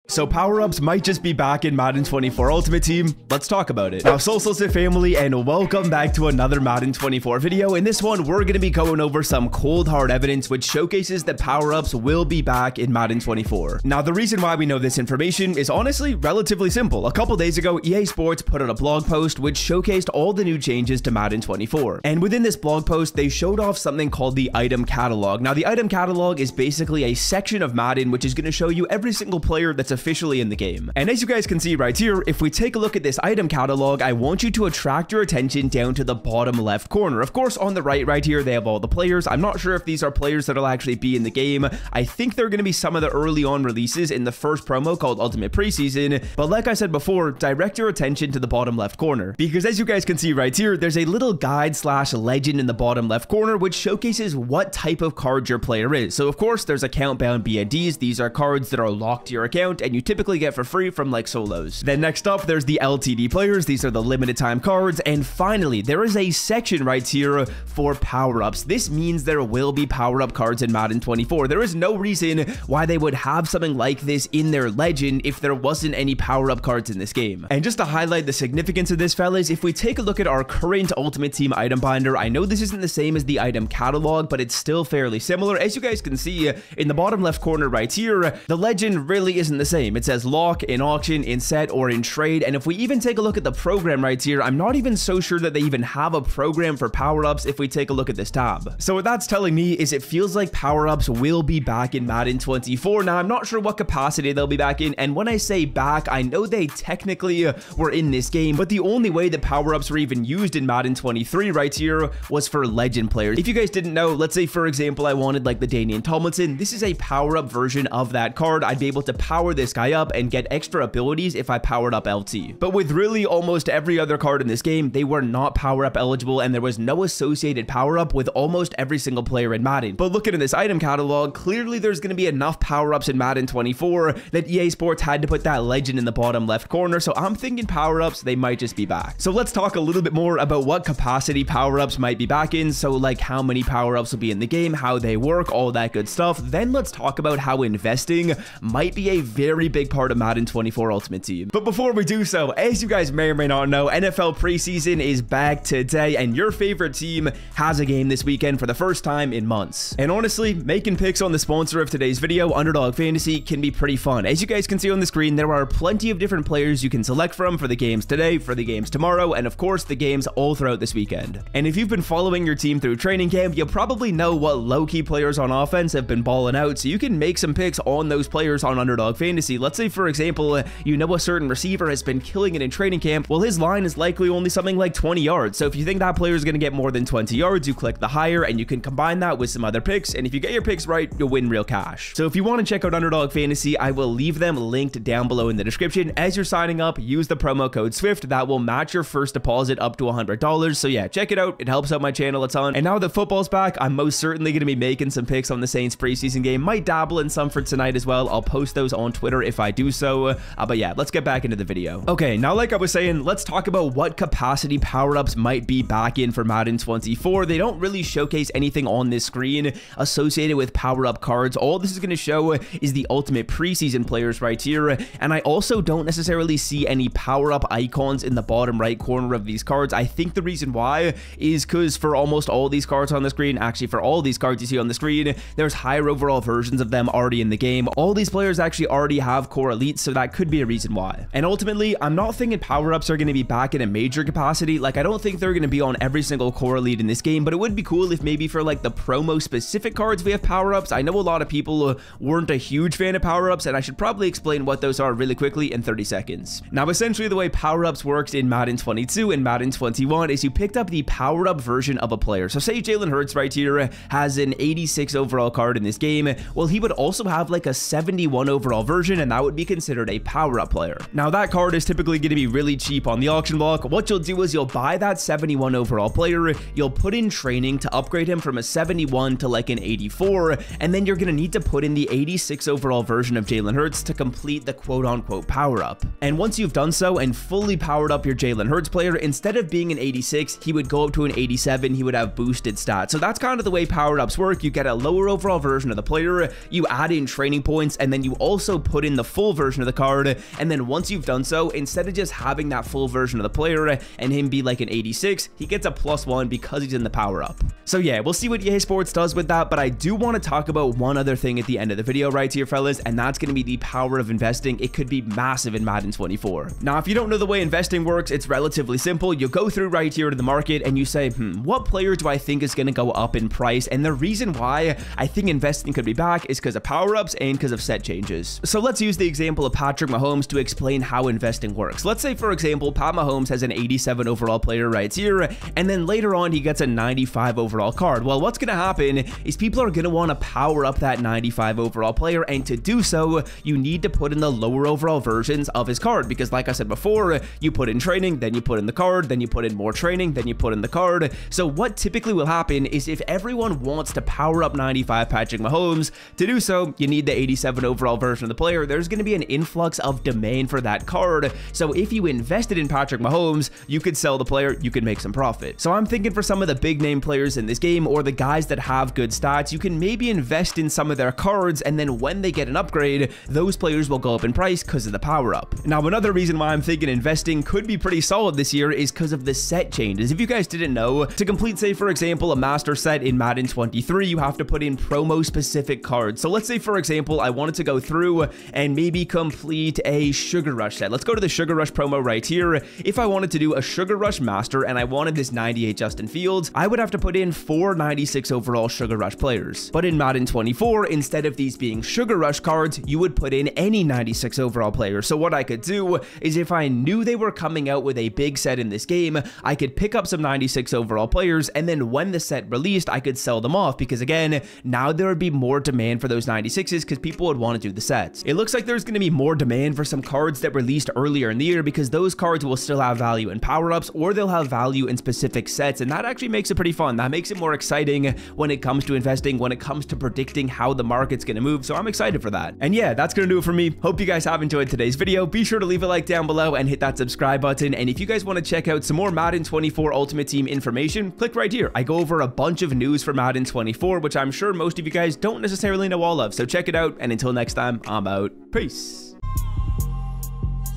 So power-ups might just be back in Madden 24 Ultimate Team. Let's talk about it. Now, Solstice family, and welcome back to another Madden 24 video. In this one, we're going to be going over some cold hard evidence which showcases that power-ups will be back in Madden 24. Now, the reason why we know this information is honestly relatively simple. A couple days ago, EA Sports put out a blog post which showcased all the new changes to Madden 24. And within this blog post, they showed off something called the item catalog. Now, the item catalog is basically a section of Madden which is going to show you every single player that's officially in the game. And as you guys can see right here, if we take a look at this item catalog, I want you to attract your attention down to the bottom left corner. Of course, on the right here, they have all the players. I'm not sure if these are players that'll actually be in the game. I think they're going to be some of the early on releases in the first promo called Ultimate Preseason. But like I said before, direct your attention to the bottom left corner, because as you guys can see right here, there's a little guide / legend in the bottom left corner which showcases what type of card your player is. So of course, there's account bound BNDs. These are cards that are locked to your account and you typically get for free from like solos. Then next up, there's the LTD players. These are the limited time cards. And finally, there is a section right here for power-ups. This means there will be power-up cards in Madden 24. There is no reason why they would have something like this in their legend if there wasn't any power-up cards in this game. And just to highlight the significance of this, fellas, if we take a look at our current Ultimate Team item binder, I know this isn't the same as the item catalog, but it's still fairly similar. As you guys can see in the bottom left corner right here, the legend really isn't the same. It says lock, in auction, in set, or in trade. And if we even take a look at the program right here, I'm not even so sure that they even have a program for power-ups if we take a look at this tab. So what that's telling me is it feels like power-ups will be back in Madden 24. Now, I'm not sure what capacity they'll be back in, and when I say back, I know they technically were in this game, but the only way that power-ups were even used in Madden 23 right here was for legend players. If you guys didn't know, let's say for example I wanted like the Danian Tomlinson. This is a power-up version of that card. I'd be able to power this guy up and get extra abilities if I powered up LT. But with really almost every other card in this game, they were not power-up eligible, and there was no associated power-up with almost every single player in Madden. But looking at this item catalog, clearly there's going to be enough power-ups in Madden 24 that EA Sports had to put that legend in the bottom left corner, so I'm thinking power-ups, they might just be back. So let's talk a little bit more about what capacity power-ups might be back in, so like how many power-ups will be in the game, how they work, all that good stuff. Then let's talk about how investing might be a very big part of Madden 24 Ultimate Team. But before we do so, as you guys may or may not know, NFL preseason is back today, and your favorite team has a game this weekend for the first time in months. And honestly, making picks on the sponsor of today's video, Underdog Fantasy, can be pretty fun. As you guys can see on the screen, there are plenty of different players you can select from for the games today, for the games tomorrow, and of course the games all throughout this weekend. And if you've been following your team through training camp, you'll probably know what low-key players on offense have been balling out, so you can make some picks on those players on Underdog Fantasy. Let's say for example, you know a certain receiver has been killing it in training camp. Well, his line is likely only something like 20 yards. So if you think that player is going to get more than 20 yards, you click the higher and you can combine that with some other picks. And if you get your picks right, you'll win real cash. So if you want to check out Underdog Fantasy, I will leave them linked down below in the description. As you're signing up, use the promo code SWIFT. That will match your first deposit up to $100. So yeah, check it out. It helps out my channel a ton. And now that football's back, I'm most certainly going to be making some picks on the Saints preseason game. Might dabble in some for tonight as well. I'll post those on Twitter if I do so. But yeah, let's get back into the video. Okay, now like I was saying, let's talk about what capacity power-ups might be back in for Madden 24. They don't really showcase anything on this screen associated with power-up cards. All this is going to show is the Ultimate Preseason players right here, and I also don't necessarily see any power-up icons in the bottom right corner of these cards. I think the reason why is because for almost all these cards on the screen, actually for all these cards you see on the screen, there's higher overall versions of them already in the game. All these players actually already have core elites, so that could be a reason why. And ultimately, I'm not thinking power-ups are going to be back in a major capacity. Like, I don't think they're going to be on every single core elite in this game, but it would be cool if maybe for like the promo specific cards we have power-ups. I know a lot of people weren't a huge fan of power-ups, and I should probably explain what those are really quickly in 30 seconds. Now, essentially the way power-ups worked in Madden 22 and Madden 21 is you picked up the powered-up version of a player. So say Jalen Hurts right here has an 86 overall card in this game. Well, he would also have like a 71 overall version, and that would be considered a power-up player. Now, that card is typically going to be really cheap on the auction block. What you'll do is you'll buy that 71 overall player, you'll put in training to upgrade him from a 71 to like an 84, and then you're going to need to put in the 86 overall version of Jalen Hurts to complete the quote-unquote power-up. And once you've done so and fully powered up your Jalen Hurts player, instead of being an 86, he would go up to an 87, he would have boosted stats. So that's kind of the way powered ups work. You get a lower overall version of the player, you add in training points, and then you also put put in the full version of the card, and then once you've done so, instead of just having that full version of the player and him be like an 86, he gets a +1 because he's in the power up. So yeah, we'll see what EA Sports does with that, but I do want to talk about one other thing at the end of the video right here, fellas, and that's going to be the power of investing. It could be massive in Madden 24. Now, if you don't know the way investing works, it's relatively simple. You go through right here to the market and you say, what player do I think is going to go up in price? And the reason why I think investing could be back is because of power-ups and because of set changes. So let's use the example of Patrick Mahomes to explain how investing works. Let's say, for example, Pat Mahomes has an 87 overall player right here, and then later on he gets a 95 overall card. Well, what's going to happen is people are going to want to power up that 95 overall player, and to do so, you need to put in the lower overall versions of his card, because like I said before, you put in training, then you put in the card, then you put in more training, then you put in the card. So what typically will happen is if everyone wants to power up 95 Patrick Mahomes, to do so, you need the 87 overall version of the player. There's going to be an influx of demand for that card. So if you invested in Patrick Mahomes, you could sell the player, you could make some profit. So I'm thinking for some of the big name players in this game, or the guys that have good stats, you can maybe invest in some of their cards, and then when they get an upgrade, those players will go up in price because of the power up. Now, another reason why I'm thinking investing could be pretty solid this year is because of the set changes. If you guys didn't know, to complete, say for example, a master set in Madden 23, you have to put in promo specific cards. So let's say for example, I wanted to go through and maybe complete a Sugar Rush set. Let's go to the Sugar Rush promo right here. If I wanted to do a Sugar Rush master and I wanted this 98 Justin Fields, I would have to put in 4 96 overall Sugar Rush players. But in Madden 24, instead of these being Sugar Rush cards, you would put in any 96 overall player. So what I could do is if I knew they were coming out with a big set in this game, I could pick up some 96 overall players, and then when the set released, I could sell them off, because again, now there would be more demand for those 96s because people would want to do the sets. It looks like there's going to be more demand for some cards that released earlier in the year, because those cards will still have value in power-ups, or they'll have value in specific sets, and that actually makes it pretty fun. That makes it more exciting when it comes to investing, when it comes to predicting how the market's going to move, so I'm excited for that. And yeah, that's going to do it for me. Hope you guys have enjoyed today's video. Be sure to leave a like down below and hit that subscribe button, and if you guys want to check out some more Madden 24 Ultimate Team information, click right here. I go over a bunch of news for Madden 24, which I'm sure most of you guys don't necessarily know all of, so check it out, and until next time, I'm out. Peace.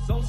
So,